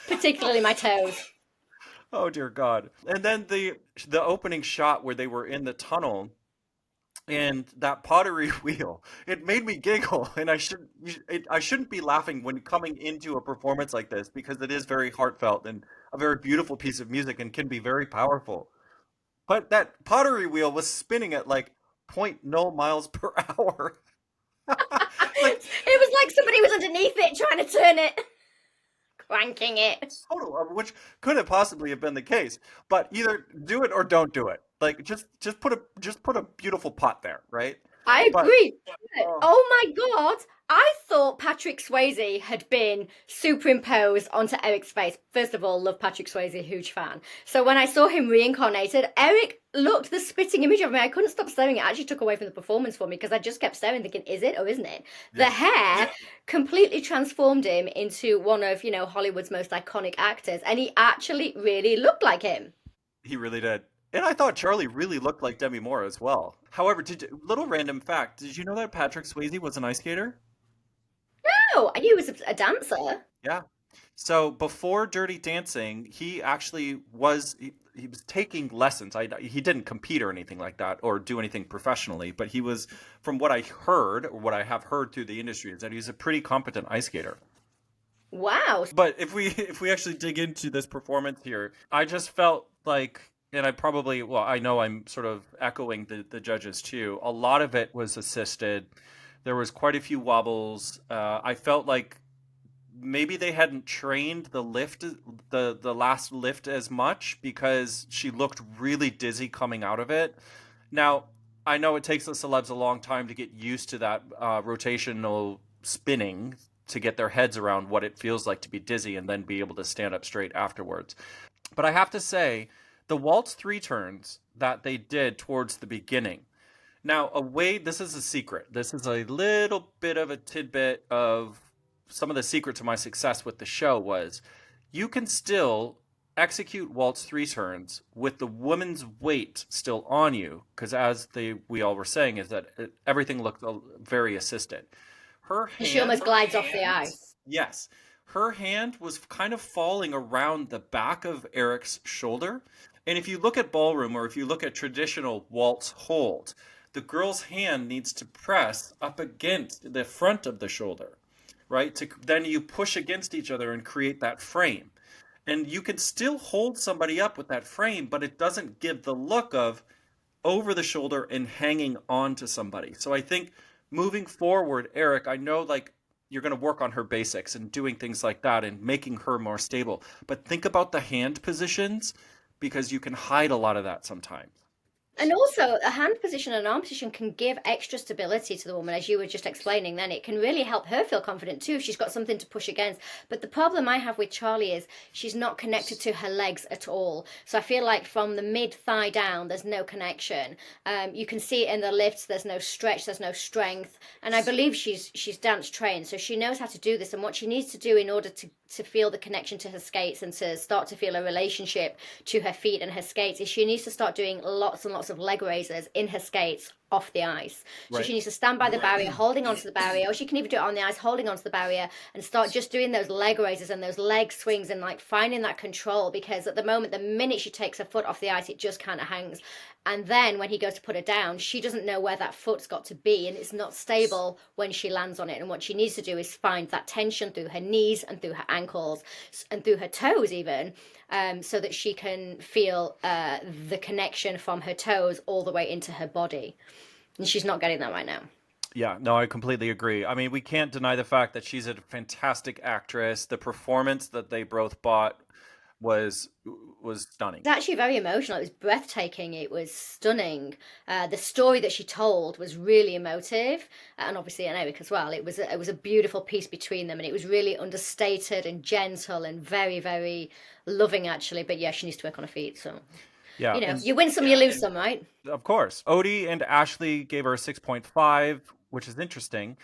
Particularly my toes. Oh, dear God. And then the opening shot where they were in the tunnel and that pottery wheel, it made me giggle. And I shouldn't be laughing when coming into a performance like this because it is very heartfelt and a very beautiful piece of music and can be very powerful. But that pottery wheel was spinning at like point no miles per hour. Like, It was like somebody was underneath it trying to turn it, cranking it. total, couldn't possibly have been the case. But either do it or don't do it. Like just put a beautiful pot there, right? I But agree. oh, Oh my God. I thought Patrick Swayze had been superimposed onto Eric's face. First of all, love Patrick Swayze, huge fan. So when I saw him reincarnated, Eric looked the spitting image of me. I couldn't stop staring. It actually took away from the performance for me because I just kept staring, thinking, is it or isn't it? The yeah. hair completely transformed him into one of, Hollywood's most iconic actors. And he actually really looked like him. He really did. And I thought Charlie really looked like Demi Moore as well. However, little random fact, did you know that Patrick Swayze was an ice skater? Oh, I knew he was a dancer. Yeah. So before Dirty Dancing, he actually he was taking lessons. He didn't compete or anything like that or do anything professionally, but he was, from what I heard or what I have heard through the industry, is that he's a pretty competent ice skater. Wow. But if we actually dig into this performance here, I just felt like, and I probably, well, I know I'm sort of echoing the judges too. A lot of it was assisted. There was quite a few wobbles. I felt like maybe they hadn't trained the last lift as much, because she looked really dizzy coming out of it. Now, I know it takes the celebs a long time to get used to that rotational spinning, to get their heads around what it feels like to be dizzy and then be able to stand up straight afterwards. But I have to say, the waltz three turns that they did towards the beginning. Now, this is a secret. This is a little bit of a tidbit of some of the secret to my success with the show was you can still execute waltz three turns with the woman's weight still on you, because we all were saying is that everything looked very assisted. Her She almost glides off the ice. Yes. Her hand was kind of falling around the back of Eric's shoulder. And if you look at ballroom, or if you look at traditional waltz hold, the girl's hand needs to press up against the front of the shoulder, right? Then you push against each other and create that frame. And you can still hold somebody up with that frame, but it doesn't give the look of over the shoulder and hanging on to somebody. So I think moving forward, Eric, I know like you're going to work on her basics and doing things like that and making her more stable. But think about the hand positions, because you can hide a lot of that sometimes. And also, a hand position and an arm position can give extra stability to the woman, as you were just explaining. Then it can really help her feel confident too if she's got something to push against. But the problem I have with Charlie is she's not connected to her legs at all. So I feel like from the mid thigh down, there's no connection. You can see it in the lifts. There's no stretch. There's no strength. And I believe she's dance trained, so she knows how to do this. And what she needs to do in order to feel the connection to her skates and to start to feel a relationship to her feet and her skates is she needs to start doing lots and lots of leg raises in her skates off the ice. So she needs to stand by the barrier, holding onto the barrier, or she can even do it on the ice, holding onto the barrier, and start just doing those leg raises and those leg swings and like finding that control, because at the moment, the minute she takes her foot off the ice, it just kind of hangs. And then when he goes to put her down, she doesn't know where that foot's got to be, and it's not stable when she lands on it. And what she needs to do is find that tension through her knees and through her ankles and through her toes even, so that she can feel the connection from her toes all the way into her body. And she's not getting that right now. Yeah, no, I completely agree. I mean, we can't deny the fact that she's a fantastic actress. The performance that they both bought was stunning. It's actually very emotional. It was breathtaking. It was stunning. The story that she told was really emotive, and obviously and Eric as well. It was a beautiful piece between them, and it was really understated and gentle and very, very loving actually. But yeah, she needs to work on her feet. So Yeah, you know, you win some, you lose some, right? of course. Odie and Ashley gave her a 6.5, which is interesting,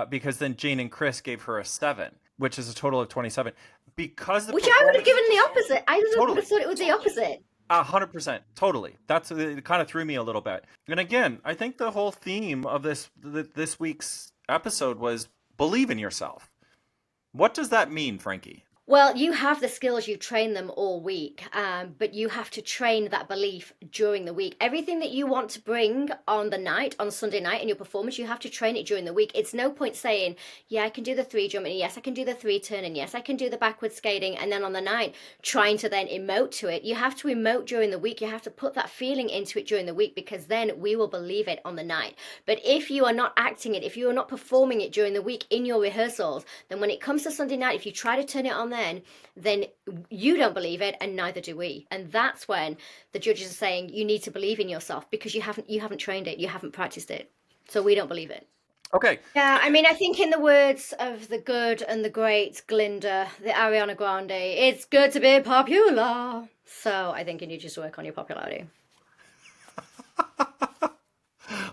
because then Jane and Chris gave her a 7, which is a total of 27. Because Which I would have given the opposite. I would have thought it was the opposite. 100%, totally. It kind of threw me a little bit. And again, I think the whole theme of this week's episode was believe in yourself. What does that mean, Frankie? Well, you have the skills, you train them all week, but you have to train that belief during the week. Everything that you want to bring on Sunday night in your performance, you have to train it during the week. It's no point saying, yeah, I can do the 3 jump, and yes, I can do the 3 turn, and yes, I can do the backward skating, and then on the night, trying to then emote to it. You have to emote during the week. You have to put that feeling into it during the week, because then we will believe it on the night. But if you are not acting it, if you are not performing it during the week in your rehearsals, then when it comes to Sunday night, if you try to turn it on then you don't believe it, and neither do we. And that's when the judges are saying you need to believe in yourself, because you haven't trained it, you haven't practiced it, so we don't believe it. Okay. Yeah, I mean, I think in the words of the good and the great Glinda, the Ariana Grande, it's good to be popular. So I think you need to just work on your popularity.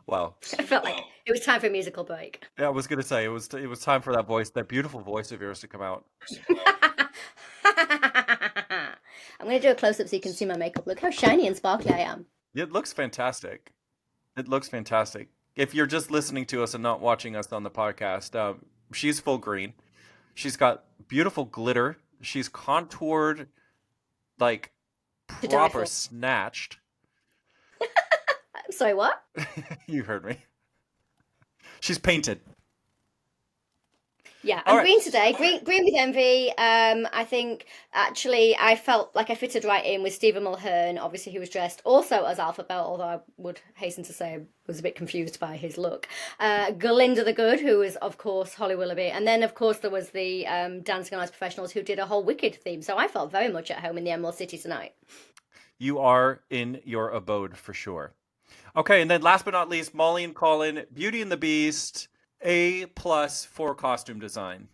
Wow. I felt like it was time for a musical break. Yeah, I was gonna say it was time for that beautiful voice of yours to come out. I'm going to do a close-up so you can see my makeup. Look how shiny and sparkly I am. It looks fantastic. It looks fantastic. If you're just listening to us and not watching us on the podcast, she's full green. She's got beautiful glitter. She's contoured, like proper snatched. I'm sorry, what? You heard me. She's painted. Yeah, All I'm right. green today. Green with envy. I think actually I felt like I fitted right in with Stephen Mulhern. Obviously, he was dressed also as Alpha Belt, although I would hasten to say I was a bit confused by his look. Galinda the Good, who was of course Holly Willoughby, and then of course there was the Dancing on Ice professionals who did a whole Wicked theme. So I felt very much at home in the Emerald City tonight. You are in your abode for sure. Okay, and then last but not least, Molly and Colin, Beauty and the Beast, A plus for costume design.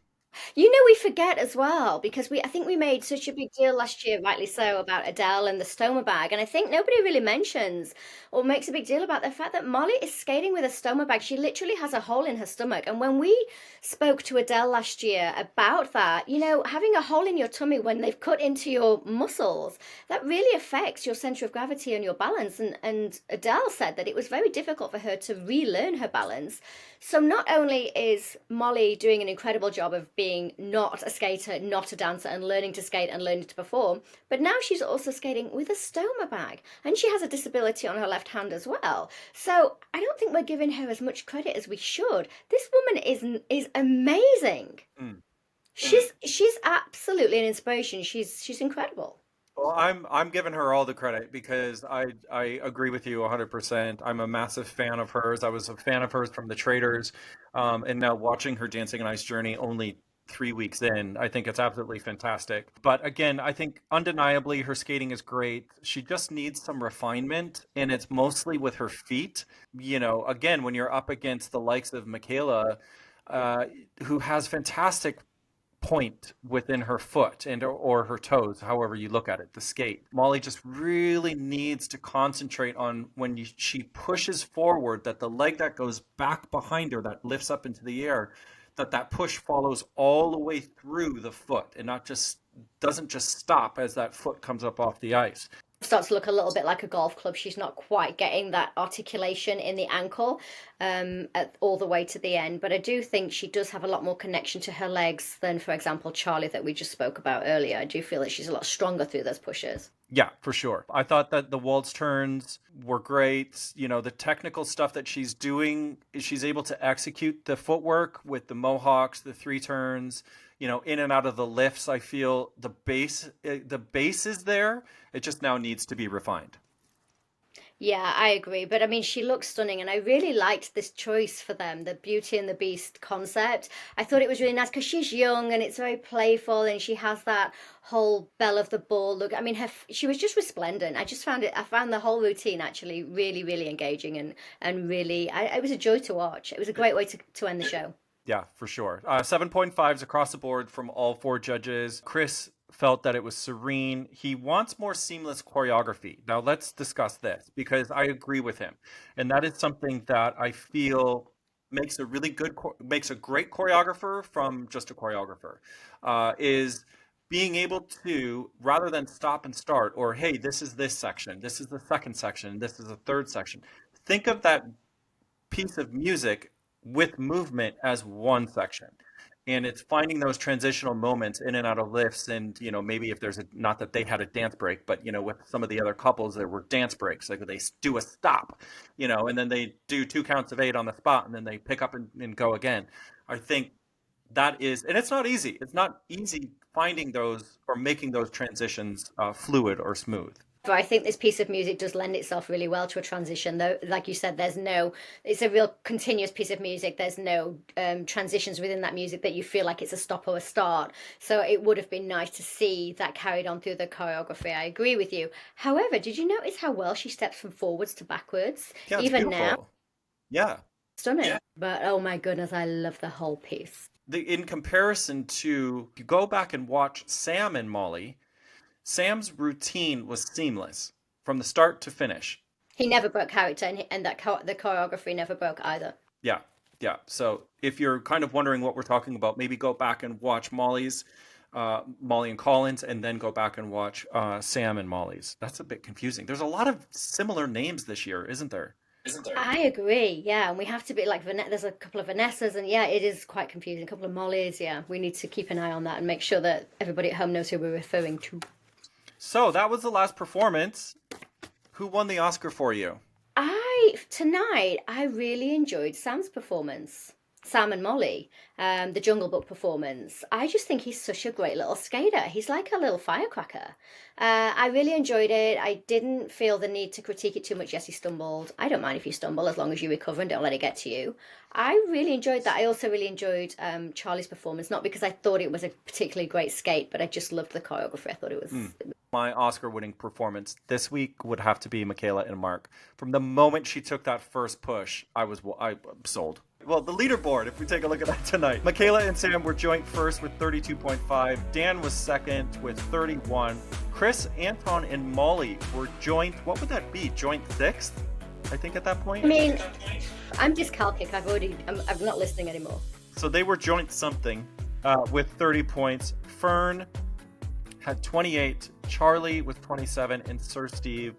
You know, we forget as well because I think we made such a big deal last year, rightly so, about Adele and the stoma bag, and I think nobody really mentions or makes a big deal about the fact that Molly is skating with a stoma bag. She literally has a hole in her stomach, and when we spoke to Adele last year about that, you know, having a hole in your tummy when they've cut into your muscles, that really affects your center of gravity and your balance. And Adele said that it was very difficult for her to relearn her balance. So not only is Molly doing an incredible job of being not a skater, not a dancer, and learning to skate and learning to perform, but now she's also skating with a stoma bag, and she has a disability on her left hand as well. So I don't think we're giving her as much credit as we should. This woman is amazing. Mm. She's absolutely an inspiration. She's incredible. Well, I'm giving her all the credit because I agree with you 100%. I'm a massive fan of hers. I was a fan of hers from the Traders, and now watching her Dancing on Ice journey only 3 weeks in, I think it's absolutely fantastic. But again, I think undeniably her skating is great. She just needs some refinement, and it's mostly with her feet. You know, again, when you're up against the likes of Michaela, uh, who has fantastic point within her foot and or her toes, however you look at it, the skate. Molly just really needs to concentrate on when she pushes forward, that the leg that goes back behind her, that lifts up into the air, that push follows all the way through the foot and not just doesn't just stop as that foot comes up off the ice. Starts to look a little bit like a golf club. She's not quite getting that articulation in the ankle all the way to the end. But I do think she does have a lot more connection to her legs than, for example, Charlie that we just spoke about earlier. I do feel that she's a lot stronger through those pushes. Yeah, for sure. I thought that the waltz turns were great. You know, the technical stuff that she's doing, she's able to execute the footwork with the mohawks, the three turns, you know, in and out of the lifts. I feel the base is there. It just now needs to be refined. Yeah, I agree. But I mean, she looks stunning, and I really liked this choice for them, the Beauty and the Beast concept. I thought it was really nice because she's young and it's very playful, and she has that whole belle of the ball look. I mean, she was just resplendent. I found the whole routine actually really, really engaging and really, it was a joy to watch. It was a great way to end the show. Yeah, for sure. 7.5s across the board from all four judges. Chris felt that it was serene. He wants more seamless choreography. Now, let's discuss this because I agree with him. And that is something that I feel makes a great choreographer from just a choreographer, is being able to, rather than stop and start, or hey, this is this section, this is the second section, this is the third section, think of that piece of music with movement as one section, and it's finding those transitional moments in and out of lifts. And you know, maybe if there's a, not that they had a dance break, but you know, with some of the other couples there were dance breaks, like they do a stop, you know, and then they do two counts of eight on the spot and then they pick up and go again. I think that is, and it's not easy finding those or making those transitions fluid or smooth. But I think this piece of music does lend itself really well to a transition, though. Like you said, it's a real continuous piece of music. There's no transitions within that music that you feel like it's a stop or a start. So it would have been nice to see that carried on through the choreography. I agree with you. However, did you notice how well she steps from forwards to backwards? Yeah, it's Even now, beautiful. Yeah. stunning. Yeah. But oh my goodness, I love the whole piece. In comparison to, if you go back and watch Sam and Molly, Sam's routine was seamless from the start to finish. He never broke character, and the choreography never broke either. Yeah, yeah. So if you're kind of wondering what we're talking about, maybe go back and watch Molly and Collins, and then go back and watch Sam and Molly's. That's a bit confusing. There's a lot of similar names this year, isn't there? I agree. Yeah, and we have to be like there's a couple of Vanessas, and yeah, it is quite confusing. A couple of Mollys. Yeah, we need to keep an eye on that and make sure that everybody at home knows who we're referring to. So that was the last performance. Who won the Oscar for you? Tonight I really enjoyed Sam's performance. Sam and Molly, the Jungle Book performance. I just think he's such a great little skater. He's like a little firecracker. I really enjoyed it. I didn't feel the need to critique it too much. Yes, he stumbled. I don't mind if you stumble as long as you recover and don't let it get to you. I really enjoyed that. I also really enjoyed Charlie's performance, not because I thought it was a particularly great skate, but I just loved the choreography. I thought it was. My Oscar-winning performance this week would have to be Michaela and Mark. From the moment she took that first push, I sold. Well, the leaderboard, if we take a look at that tonight. Michaela and Sam were joint first with 32.5. Dan was second with 31. Chris, Anton, and Molly were joint, what would that be? Joint sixth, I think, at that point? I mean, I'm dyscalculic. I'm not listening anymore. So they were joint something with 30 points. Fern had 28, Charlie with 27, and Sir Steve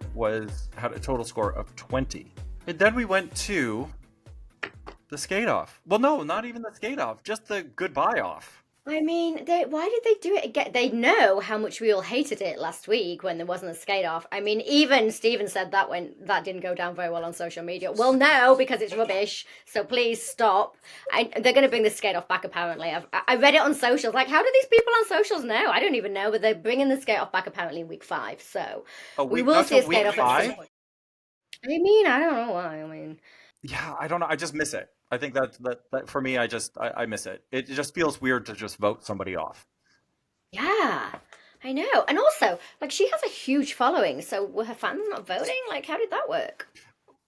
had a total score of 20. And then we went to the skate off. Well, no, not even the skate off, just the goodbye off. I mean, why did they do it again? They know how much we all hated it last week when there wasn't a skate off. I mean, even Stephen said that when that didn't go down very well on social media. Well, no, because it's rubbish. So please stop. They're going to bring the skate off back, apparently. I read it on socials. Like, how do these people on socials know? I don't even know, but they're bringing the skate off back apparently in week 5. So we will see a skate off. I mean, I don't know why. I mean, yeah, I don't know. I just miss it. I think that for me, I miss it. It just feels weird to just vote somebody off. Yeah, I know. And also, like, she has a huge following. So were her fans not voting? Like, how did that work?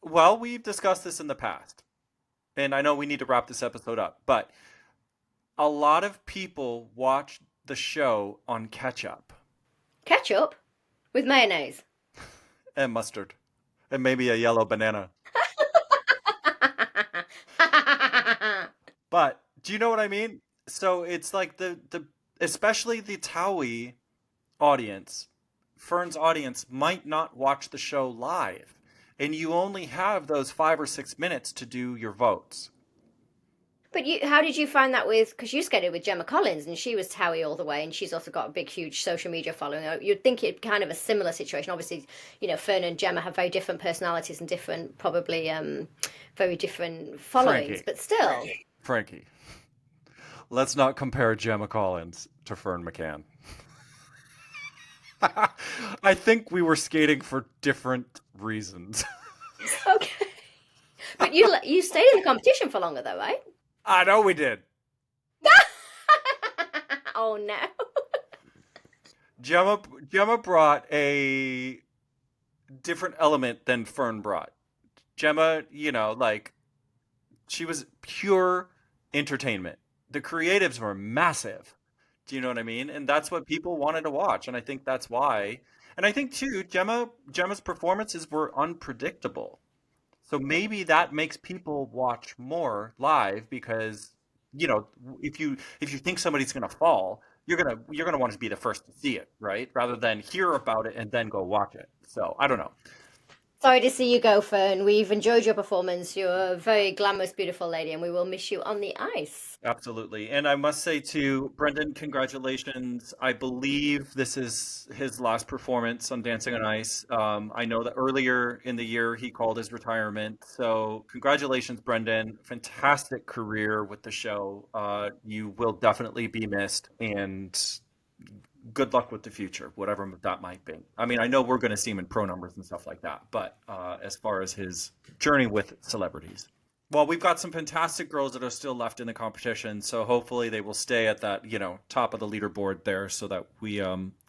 Well, we've discussed this in the past. And I know we need to wrap this episode up. But a lot of people watch the show on ketchup. Ketchup? With mayonnaise? And mustard. And maybe a yellow banana. But do you know what I mean? So it's like the especially the Towie audience, Fern's audience might not watch the show live, and you only have those 5 or 6 minutes to do your votes. But how did you find that because you skated with Gemma Collins and she was Towie all the way, and she's also got a big, huge social media following. You'd think it'd kind of a similar situation. Obviously, you know, Fern and Gemma have very different personalities and different, probably very different followings, Frankie. but still. Frankie, let's not compare Gemma Collins to Fern McCann. I think we were skating for different reasons. Okay. But you stayed in the competition for longer though, right? I know we did. Oh no. Gemma brought a different element than Fern brought. Gemma, you know, like, she was pure entertainment. The creatives were massive. Do you know what I mean? And that's what people wanted to watch. And I think that's why. And I think too, Gemma's performances were unpredictable. So maybe that makes people watch more live because, you know, if you think somebody's gonna fall, you're gonna want to be the first to see it, right? Rather than hear about it and then go watch it. So I don't know. Sorry to see you go, Fern. We've enjoyed your performance. You're a very glamorous, beautiful lady, and we will miss you on the ice. Absolutely. And I must say to Brendan, congratulations. I believe this is his last performance on Dancing on Ice. I know that earlier in the year he called his retirement. So congratulations, Brendan. Fantastic career with the show. You will definitely be missed, and good luck with the future, whatever that might be. I mean, I know we're going to see him in pro numbers and stuff like that, but as far as his journey with celebrities. Well, we've got some fantastic girls that are still left in the competition, so hopefully they will stay at that, you know, top of the leaderboard there so that we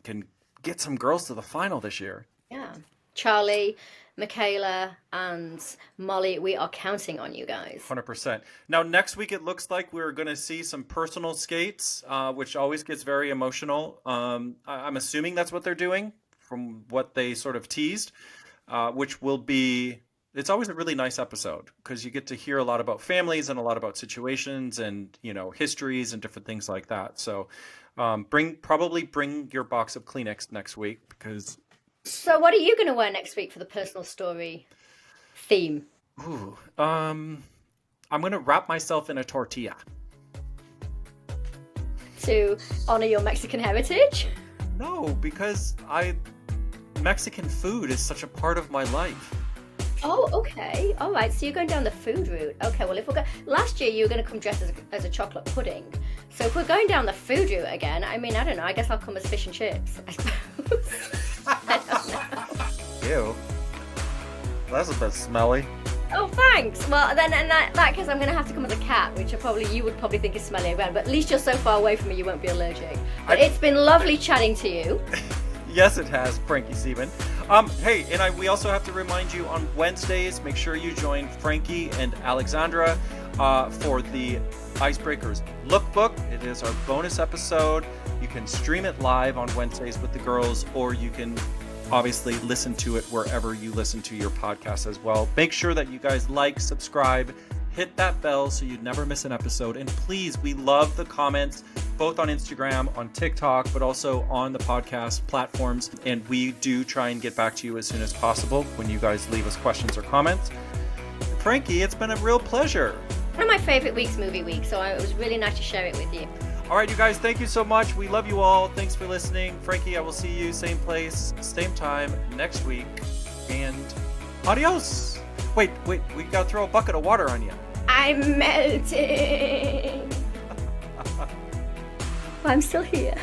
can get some girls to the final this year. Yeah. Charlie, Michaela, and Molly, we are counting on you guys. 100%. Now, next week, it looks like we're going to see some personal skates, which always gets very emotional. I'm assuming that's what they're doing from what they sort of teased, which will be... It's always a really nice episode because you get to hear a lot about families and a lot about situations and, you know, histories and different things like that. So probably bring your box of Kleenex next week because... So what are you going to wear next week for the personal story theme? Ooh, I'm going to wrap myself in a tortilla. To honor your Mexican heritage? No, because Mexican food is such a part of my life. Oh, okay. All right. So you're going down the food route. Okay. Well, if we're last year you were going to come dressed as a chocolate pudding. So if we're going down the food route again, I mean, I don't know. I guess I'll come as fish and chips. I suppose. I don't know. Ew. That's a bit smelly. Oh, thanks. Well, then in that case, I'm going to have to come as a cat, which you would probably think is smelly again. But at least you're so far away from me, you won't be allergic. But it's been lovely chatting to you. Yes, it has, Frankie Seaman. Hey, and we also have to remind you on Wednesdays, make sure you join Frankie and Alexandra for the Icebreakers Lookbook. It is our bonus episode. You can stream it live on Wednesdays with the girls, or you can obviously listen to it wherever you listen to your podcast as well. Make sure that you guys like, subscribe, hit that bell so you never miss an episode. And please, we love the comments, both on Instagram, on TikTok, but also on the podcast platforms. And we do try and get back to you as soon as possible when you guys leave us questions or comments. Frankie, it's been a real pleasure. One of my favorite weeks, movie week, so it was really nice to share it with you. All right, you guys, thank you so much. We love you all. Thanks for listening. Frankie, I will see you same place, same time next week. And adios. Wait, we gotta throw a bucket of water on you. I'm melting. I'm still here.